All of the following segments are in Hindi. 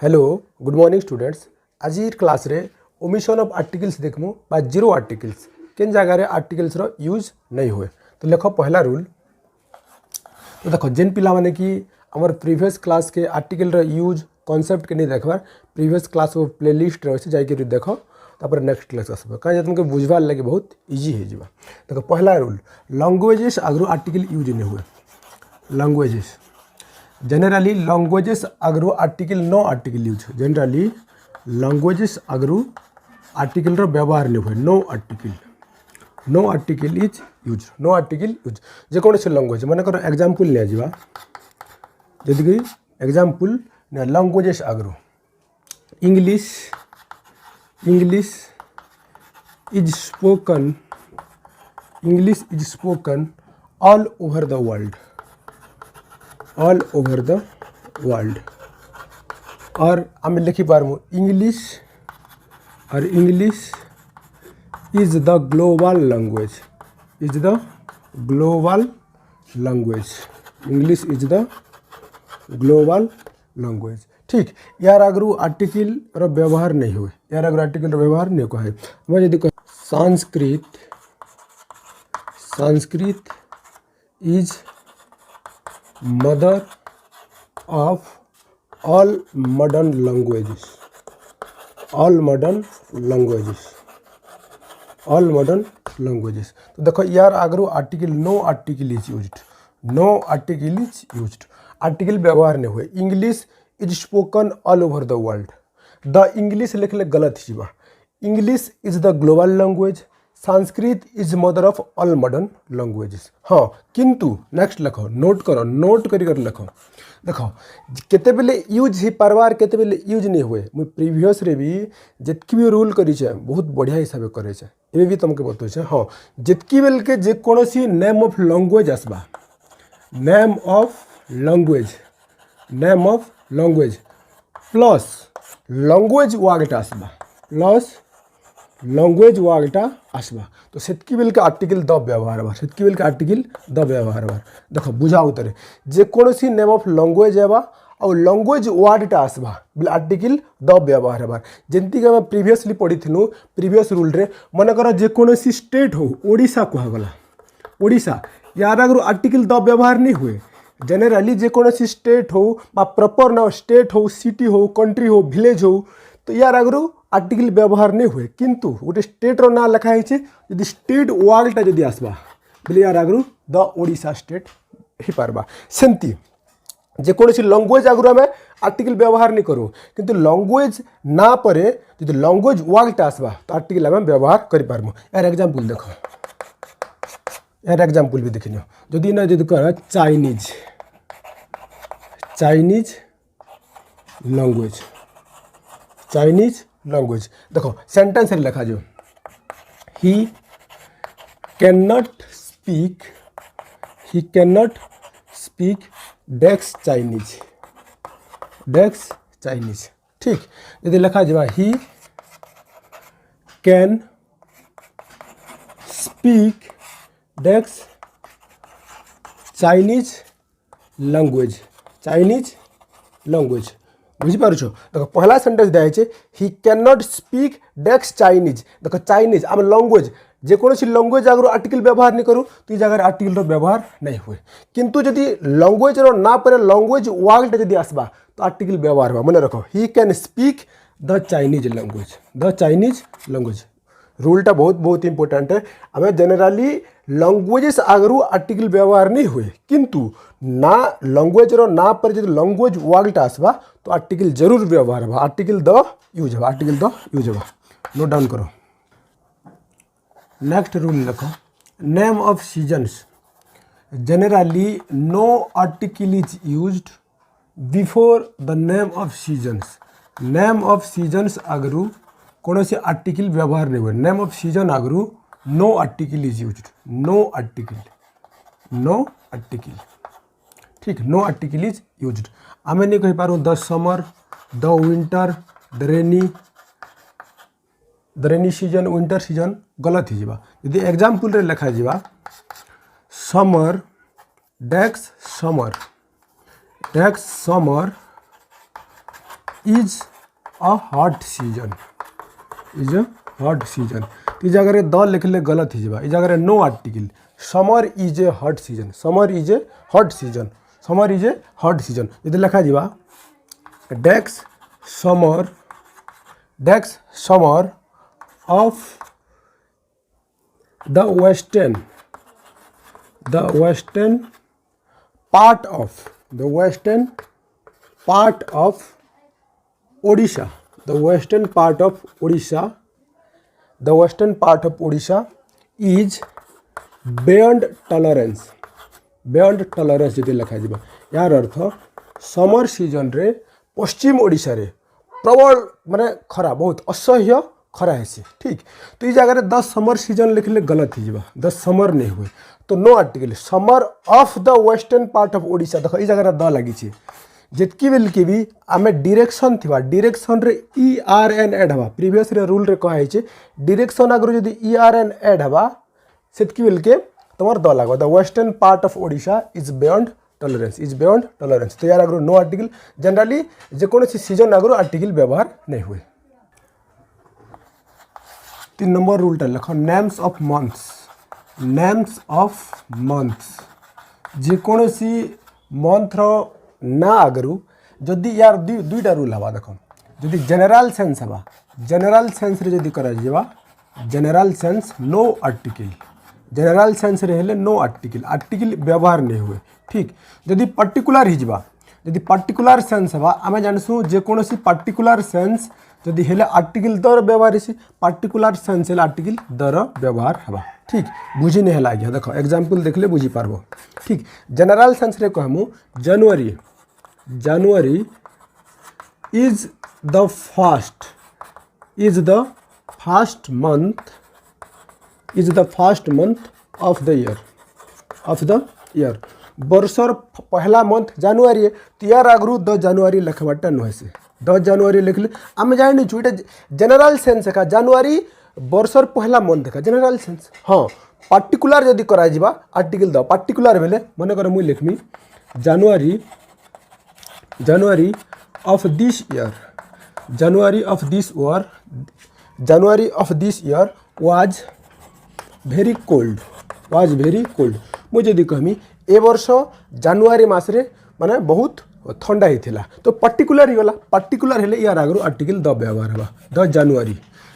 Hello good morning students. आज क्लास रे ओमिशन ऑफ आर्टिकल्स देखमु बा जीरो आर्टिकल्स केन जगह रे आर्टिकल्स रो यूज नहीं हुए। तो देखो पहला रूल। तो देखो जेन पिला माने कि हमर प्रीवियस क्लास के आर्टिकल रो यूज कॉन्सेप्ट के नहीं देखबार प्रीवियस क्लास वो प्लेलिस्ट रहे से जाके देखो तापर नेक्स्ट क्लास आसबो कहीं तुमके बुझबार लगे बहुत इजी हो जाबा। देखो पहला रूल लैंग्वेजेस आगरो आर्टिकल यूज नहीं हुए। लैंग्वेजेस जनरली लैंग्वेजेस आगरो article no article use generally languages आगरो आर्टिकल रो व्यवहार नहीं हुए। नो आर्टिकल इज यूज जेको लैंग्वेज मन कर एग्जांपल लिया जावा जदि कि एग्जांपल लैंग्वेजेस आगरो English is spoken all over the world और आम लिखी पारमु English is the global language English is the global language. ठीक यार आगरू आर्टिकल रो व्यवहार नहीं हुए है मैं यदि Sanskrit is mother of all modern languages. तो देखो यार आगरू article no article is used article व्यवहार नहीं हुए। English is spoken all over the world the English लिखले गलत जीवा। English is the global language Sanskrit is mother of all modern languages. हाँ किंतु नेक्स्ट लिखो नोट कर लिखो देखो केते बेले यूज ही पारबार केते बेले यूज नहीं हुए। मुझे प्रीवियस रे भी जितकी भी रूल करी बहुत बढ़िया हिसाब से करे ये भी तुमके बतौचे। हाँ जितकी बेल के जेकोसी नेम ऑफ लैंग्वेज आसबा name of language plus language वागटा आसबा तो सेतकी बेल के आर्टिकल द व्यवहार देखो बुझा उतरे जेकोसी नेम ऑफ लैंग्वेज है और लैंग्वेज वर्डटा आसबा बोले आर्टिकल द व्यवहार है जमती आम प्रीवियसली पढ़ी प्रीवियस रूल रे मन कर जेकोसी स्टेट हो ओडिशा कहगला ओडिशा यार आगु आर्टिकल द व्यवहार नहीं हुए। जनरली जेकोसी स्टेट हो प्रॉपर ना स्टेट हो सिटी हो कंट्री हो विलेज हो तो यार आगु आर्टिकल व्यवहार नहीं हुए किंतु गोटे स्टेट रो ना लिखा है यदि स्टेट वर्ल्डटा जदि आसबा बोले यार आगु द ओडिशा स्टेट ही पारबा। सेमती जेकोसी लैंग्वेज आगु आम आर्टिकल व्यवहार नहीं करूँ किंतु लैंग्वेज ना परे यदि लैंग्वेज वर्ल्डटा आसबा तो आर्टिकल आम व्यवहार कर पारमु। यार एग्जांपल देखो यार एग्जांपल भी देखिनियो जदि ना जदि कह चाइनीज लैंग्वेज देखो सेंटेंस लिखा जो ही कैन नॉट स्पीक डेक्स चाइनीज। ठीक यदि लिखा जावा ही कैन स्पीक डेक्स चाइनीज लैंग्वेज बुझीपार देखो पहला सेंटेंस दिखाई ही कैन नॉट स्पीक डेक्स चाइनीज। देखो चाइनीज आम लैंग्वेज जेकोसी लैंग्वेज आगु आर्टिकल व्यवहार नहीं करूँ तो जगह आर्टिकल व्यवहार नहीं हुए किंतु जदि लैंग्वेज ना पर लैंग्वेज वर्ल्ड जदि आसबा तो आर्टिकल व्यवहार हुआ। मन रखो he can speak the Chinese language रूलटा बहुत इंपोर्टेंट है। हमें जनरली लैंग्वेजेस आगु आर्टिकल व्यवहार नहीं हुए किंतु ना लैंग्वेज रो ना पर जब लैंग्वेज वर्ल्ड आसबा तो आर्टिकल जरूर व्यवहार है आर्टिकल द यूज है नोट डाउन करो। नेक्स्ट रूल लिखो name of seasons generally no article is used before the name of seasons आगु कौन से आर्टिकल व्यवहार नहीं हुए। नेम ऑफ सीजन आगु नो आर्टिकल इज यूज्ड ठीक नो आर्टिकल इज यूज्ड आम नहीं कही पारूँ the summer the winter the rainy season winter season गलत ही यदि एग्जांपल रे लिखा जावा समर डेक्स summer is a hot season, is a hot season. तो ये जगह द लिखले गलत ही जाए, जगह no article. Summer is a hot season, summer is a hot season, summer is a hot season. यदि लिखा जा डेक्स summer of the western part of Odisha, the western part of Odisha is beyond tolerance, जदि लिखा जा यार अर्थ समर सीजन रे पश्चिम ओडिशा रे प्रबल माने खरा, बहुत असह्य खरा है। ठीक, तो ये जगह 10 समर सीजन लिखले गलत ही जा, 10 समर नहीं हुए तो no article. Summer of the western part of Odisha, देख ये जगह द लगी जितकी बेल के भी आम डिरेक्शन थी, डिरेक्शन रे ERN एड हवा। प्रीवियस रे रूल रे कहे डिरेक्शन आगु जदि ERN एड हवा सेतकी बेल के तुम द लग। The western part of Odisha is beyond tolerance, तो यार आगु नो आर्टिकल। जनरली जेकोसी सीजन आगु आर्टिकल व्यवहार नहीं हुए। 3 नंबर रूलटा लिख नेम्स ऑफ मंथ्स, जेकोसी मंथ रो ना आगु जदि यार दुईटा रूल हवा। देख जदि जनरल सेंस हवा, जनरल सेंस रे जदि करा जावा, general sense no article, general sense रे हेले नो आर्टिकल, आर्टिकल व्यवहार नहीं हुए। ठीक, जदि पर्टिकुलर ही जावा, जदि पर्टिकुलर सेंस हवा आम जानसु जेकोसी पर्टिकुलर सेंस जदि हेले आर्टिकल दर व्यवहार है, पर्टिकुलर सेंस हेले आर्टिकल दर व्यवहार हवा। ठीक, बुझी नहीं है आज्ञा। देख एग्जाम्पल देखले बुझी पारबो। ठीक, जनरल सेंस रे कहमु January is the first month of the year, वर्षर पहला मंथ जनवरी है, तो यार आगु 10 जनवरी लिखवाटा नुहे से 10 जनवरी लिखले आम जानी छू ये जनरल सेंस है। जनवरी वर्षर पहला मंथ है जनरल सेंस। हाँ, पार्टिकुलर जदि करा जिबा आर्टिकल द पार्टिकुलर बेले मन कर मुई लिखमी January of this year was very cold, मुझे जदि कहमी ए वर्ष जनवरी मासरे माने बहुत ठंडा ही थिला, तो पर्टिकुलर ही गला। पर्टिकुलर हेले यार आगु आर्टिकल द व्यवहार हवा।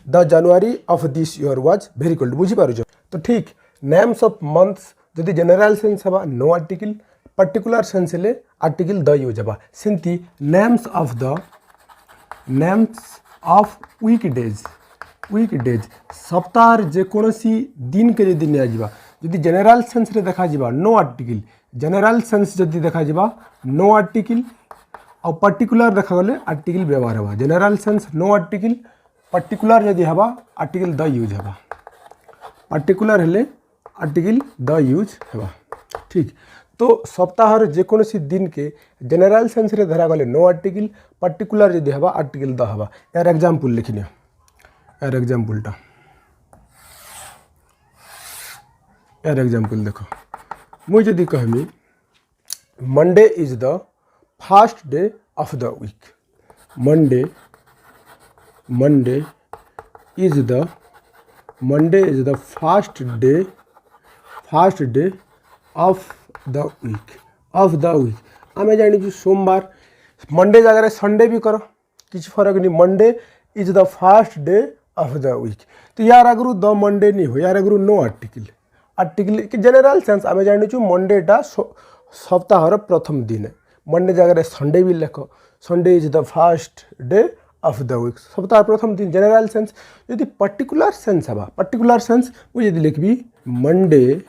The January of this year was very cold, बुझी पारुछ। तो ठीक, नेम्स ऑफ मंथ्स जदि जनरल सेंस हवा नो आर्टिकल, पर्टिकुलर सेंस हेले आर्टिकल द यूज हवा। सेमती नेम्स ऑफ वीकडेज सप्ताह जेकोसी दिन के जदि निया जिबा, जदि जनरल सेंस रे देखा जिबा नो आर्टिकल, जनरल सेंस जदि देखा जिबा नो आर्टिकल और पर्टिकुलर देखा गले आर्टिकल व्यवहार हवा। General sense no article, particular जदि हवा आर्टिकल द यूज हवा, पर्टिकुलर हेले आर्टिकल द यूज हवा। ठीक, तो सप्ताह जेकोसी दिन के जनरल सेंस रे धरा गले नो आर्टिकल, पर्टिकुलर जदि हवा आर्टिकल द हवा। यार एग्जाम्पल लिखिनि, यार एग्जाम्पलटा यार एग्जाम्पल देखो मुझे जदि कहमी Monday is the first day of the week, Monday is the first day of the week. आम जानी सोमवार, मंडे जगह संडे भी करो किसी फरक नहीं। Monday is the first day of the week, तो यार आगु द मंडे नहीं हो, यार आगु नो आर्टिकल कि जनरल सेंस आम जानी मंडेटा सप्ताहर प्रथम दिन है। मंडे जगह संडे भी लिख, Sunday is the first day of the week, सप्ताह प्रथम दिन जनरल सेंस। यदि पर्टिकुलर सेंस हवा, पर्टिकुलर सेंस मुझे लिखी Monday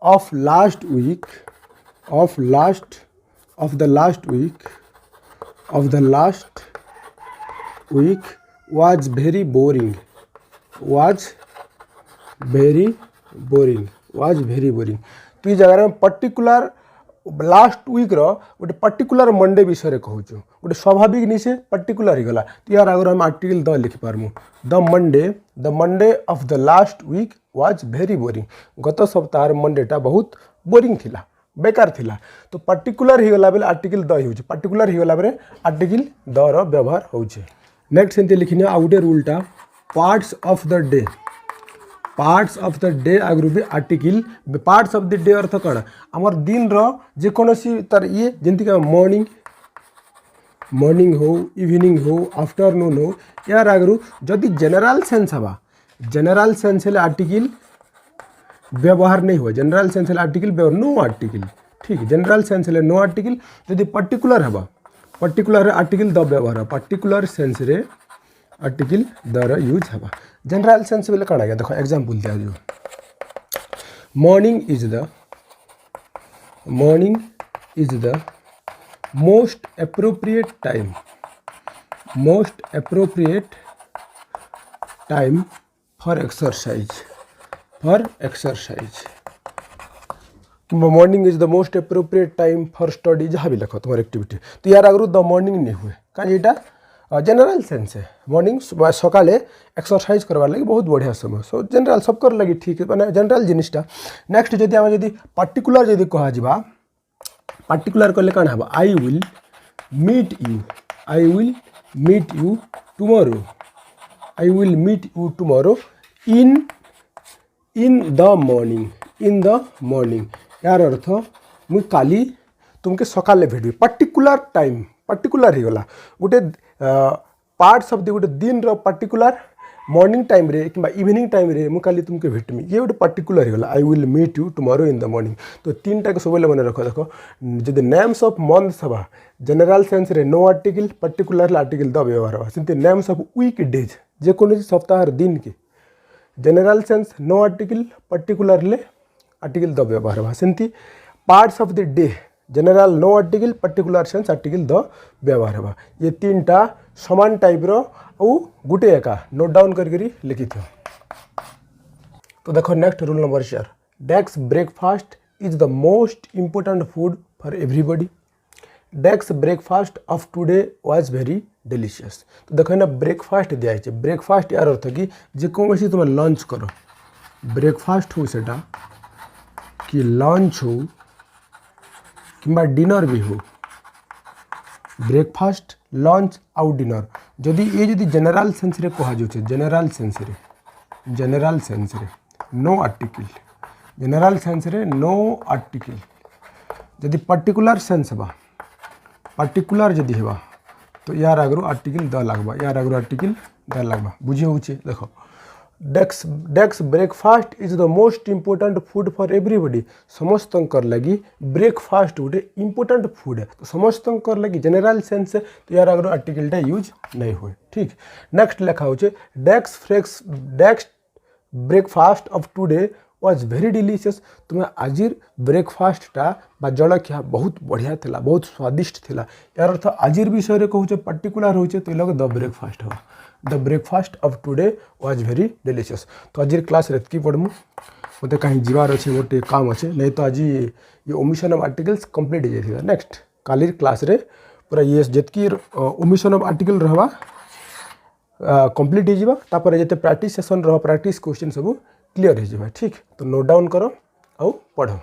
of the last week was very boring, तो ये जगह में पर्टिकुलर लास्ट वीक गोटे पर्टिकुलर मंडे विषय कहूँ, गोटे स्वाभाविक निशे पर्टिकुलर ही गला। तो यार आगे हम आर्टिकल द लिखिपारमु the Monday of the last week was very boring, गत सप्ताह मंडेटा बहुत बोरिंग थिला, बेकार थिला तो पर्टिकुलर ही गला बेले आर्टिकल द होउचे पर्टिकुलर ही गला बेले आर्टिकल द रो व्यवहार होउचे नेक्स्ट सेंते लिखिने आ गुटे रूलटा parts of the day parts of the day आगु भी article parts of the day अर्थ कण हमर दिन रो जे कोनोसी तर ये जेंति का मॉर्निंग हो इवनिंग हो आफ्टरनून हो यार आगु जदि जनरल सेंस हवा जनरल सेंस हेले आर्टिकल व्यवहार नहीं हुआ जनरल सेंस हेले आर्टिकल व्यवहार नो आर्टिकल ठीक जनरल सेंस हेले नो आर्टिकल जदि पर्टिकुलर हवा पर्टिकुलर आर्टिकल द व्यवहार पर्टिकुलर सेंस रे आर्टिकल द र यूज हवा जनरल सेंस बेले कण आगे देखो एग्जांपल दिया जो morning is the most appropriate time for exercise कि morning is the most appropriate time for study जहाँ भी लिखो तुम्हारे एक्टिविटी तो यार आगु द मॉर्निंग नहीं हुए कहीं यहाँ जनरल सेंस है मॉर्निंग सकाले एक्सरसाइज करवार लगी बहुत बढ़िया समय सो जनरल सबकर लगी ठीक है मैंने जनरल जिनिसटा नेक्स्ट जदि आम जदि पर्टिकुलर जदि कह पर्टिकुलर कले कौन हम I will meet you tomorrow in the morning यार अर्थ मुई काली तुमके सकाले भेटबी पर्टिकुलर टाइम पर्टिकुलर ही गला गोटे पार्ट्स ऑफ द गोटे दिन रो पर्टिकुलर मॉर्निंग टाइम रे कि इवनिंग टाइम रे मु काली तुमके भेटमी ये गोटे पर्टिकुलर ही गला I will meet you tomorrow in the morning तो तीन टा को सब मन रख देखो जदि नेम्स ऑफ मंथ्स हवा जनरल सेंस रे no article particular article the व्यवहार हवा सेंति नेम्स ऑफ वीक डेज जे कोनो सप्ताह दिन के general sense no article particular ले आर्टिकल द व्यवहार हवा सेंति parts of the day general no article particular sense article the व्यवहार हवा ये तीन टा समान टाइप रो और गुटे एका नोट डाउन करके लिखी थी तो देखो next rule number 4 desk breakfast is the most important food for everybody desk breakfast of today was very delicious तो देखो ना ब्रेकफास्ट दिया है ब्रेकफास्ट यार अर्थ कि जेकोसी तुम लंच करो ब्रेकफास्ट हो सेटा कि लंच हो कि डिनर भी हो ब्रेकफास्ट लंच आउ डिनर जदि ये जदि जनरल सेंस रे कहा जाउछे जनरल सेंस रे नो आर्टिकल जनरल सेंस रे नो आर्टिकल जदि पर्टिकुलर सेंस हवा पर्टिकुलर जदि हेबा तो यार आगु आर्टिकल द लागबा यार आगु आर्टिकल द लागबा बुझी होउछे देखो डेस्क breakfast is the most important food for everybody समस्तंकर लगी ब्रेकफास्ट गोटे इम्पोर्टेंट फूड है तो समस्तंकर लगी जनरल सेंस तो यार अगर आर्टिकलटा यूज नहीं हुए ठीक नेक्स्ट लिखा हो desk breakfast of today was very delicious तुम्हें आजिर ब्रेकफास्टा जलखिया बहुत बढ़िया थिला बहुत स्वादिष्ट थिला यार अर्थ आजिर विषय कहूचे पर्टिकुलर होचे तो लगे द ब्रेकफास्ट हो the breakfast of today was very delicious तो आज क्लास रेतकी पढ़मु मत कहीं जीवार अच्छे गोटे काम अच्छे नहीं तो आज ये ओमिशन ऑफ आर्टिकल्स कंप्लीट हो जाए नेक्स्ट काली क्लास रे पूरा ये जितकी ओमिशन ऑफ आर्टिकल रहवा कंप्लीट हो जावा तापर जते प्रैक्टिस सेशन रह प्रैक्टिस क्वेश्चन सब क्लियर हो जावा ठीक तो नोट डाउन करो और पढ़ो।